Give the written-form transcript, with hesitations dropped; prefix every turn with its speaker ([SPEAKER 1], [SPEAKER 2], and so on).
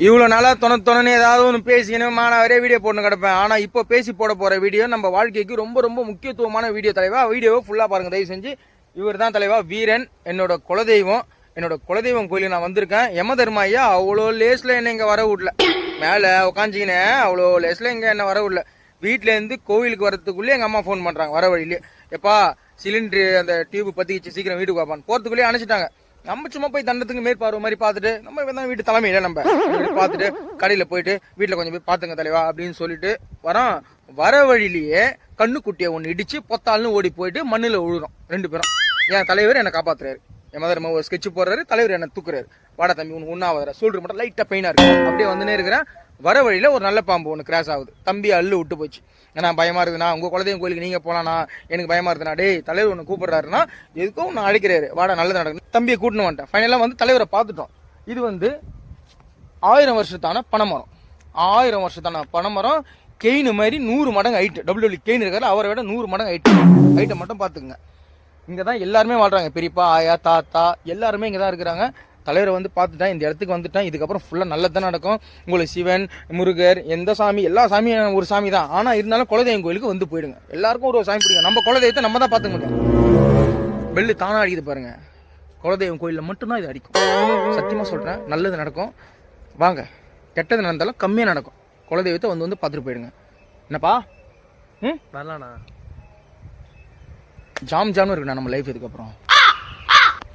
[SPEAKER 1] இவ்வளோ நாளாக தொணன்னு ஏதாவது ஒன்று பேசிக்கணும் ஒரே வீடியோ போட்டு கிடப்பேன். ஆனால் இப்போ பேசி போட போகிற வீடியோ நம்ம வாழ்க்கைக்கு ரொம்ப ரொம்ப முக்கியத்துவமான வீடியோ தலைவா. வீடியோவை ஃபுல்லாக பாருங்கள் தயவு செஞ்சு. இவர் தான் தலைவா வீரன், என்னோட குலதெய்வம். என்னோட குலதெய்வம் கோயிலுக்கு நான் வந்திருக்கேன். யம தர்மாயா அவ்வளோ லேஸில் என்ன இங்கே வர விடல. மேலே உட்காந்துக்கினேன், அவ்வளோ லேஸில் இங்கே என்ன வர விடல. வீட்டிலேருந்து கோவிலுக்கு வரதுக்குள்ளே எங்கள் அம்மா ஃபோன் பண்ணுறாங்க வர வழியிலே. எப்பா சிலிண்டரு அந்த டியூப் பற்றிக்கிச்சு, சீக்கிரம் வீட்டுக்கு வாப்பான்னு. போகிறதுக்குள்ளேயே அனுப்பிச்சிட்டாங்க. நம்ம சும்மா போய் தண்டத்துக்கு மேற்பார்வை மாதிரி பார்த்துட்டு நம்ம தான் வீட்டு தலைமையில நம்ம பார்த்துட்டு கடையில் போயிட்டு வீட்டில் கொஞ்சம் போய் பார்த்துங்க தலைவா அப்படின்னு சொல்லிட்டு வரோம். வர வழியிலேயே கண்ணுக்குட்டியை ஒன்று இடிச்சு பொத்தாள்னு ஓடி போயிட்டு மண்ணில் விழுறோம் 2 பேரும். என் தலைவர் என்னை காப்பாத்துறாரு. என் மதர் ஒரு ஸ்கெட்ச் போடுறாரு, தலைவர் என்ன தூக்குறாரு. வாடா தம்பி ஒன்று ஒன்றாவது சொல்லிட்டு மட்டும் லைட்டாக பெயினாக இருக்கு. அப்படியே வந்துனே இருக்கிறேன். வர வழியில ஒரு நல்ல பாம்பு ஒன்று கிராஸ் ஆகுது. தம்பி அள்ளு விட்டு போச்சு. ஏன்னா பயமா இருக்குதுண்ணா, உங்க குலதெய்வம் கோயிலுக்கு நீங்க போலாண்ணா, எனக்கு பயமா இருக்குண்ணா. டேய் தலைவர் ஒன்று கூப்பிடுறாருன்னா எதுக்கும் ஒன்று அழைக்கிறாரு, வாடா நல்லது நடக்கும். தம்பியை கூட்டின்னு வந்துட்டேன். ஃபைனலாக வந்து தலைவரை பார்த்துட்டோம். இது வந்து 1000 வருஷத்தான பனைமரம். 1000 வருஷத்தான பனைமரம். கெயின் மாதிரி 100 மடங்கு ஹைட்டு. டபிள்யூ கெயின் இருக்காரு, அவரை விட 100 மடங்கு ஹைட்டை மட்டும் பார்த்துக்குங்க. இங்கே தான் எல்லாருமே வாழ்றாங்க. பெரியப்பா, ஆயா, தாத்தா எல்லாருமே இங்கே தான் இருக்கிறாங்க. தலைவரை வந்து பார்த்துட்டேன், இந்த இடத்துக்கு வந்துட்டேன். இதுக்கப்புறம் ஃபுல்லாக நல்லது தான் நடக்கும். உங்களுக்கு சிவன், முருகர், எந்த சாமி, எல்லா சாமியும் ஒரு சாமி தான். ஆனால் இருந்தாலும் குலதெய்வம் கோயிலுக்கு வந்து போயிடுங்க. எல்லாருக்கும் ஒரு சாமி பிடிக்கும். நம்ம குலதெய்வத்தை நம்ம தான் பார்த்துக்க முடியும். பெல்லு தானா அடிக்குது பாருங்க. குலதெய்வம் கோயிலில் மட்டும்தான் இது அடிக்கும். சத்தியமாக சொல்கிறேன், நல்லது நடக்கும். வாங்க, கெட்டது நடந்தாலும் கம்மியாக நடக்கும். குலதெய்வத்தை வந்து பார்த்துட்டு போயிடுங்க. என்னப்பா
[SPEAKER 2] வரலாண்ணா?
[SPEAKER 1] ஜாம் ஜாம்னு இருக்குண்ணா நம்ம லைஃப் இதுக்கப்புறம்.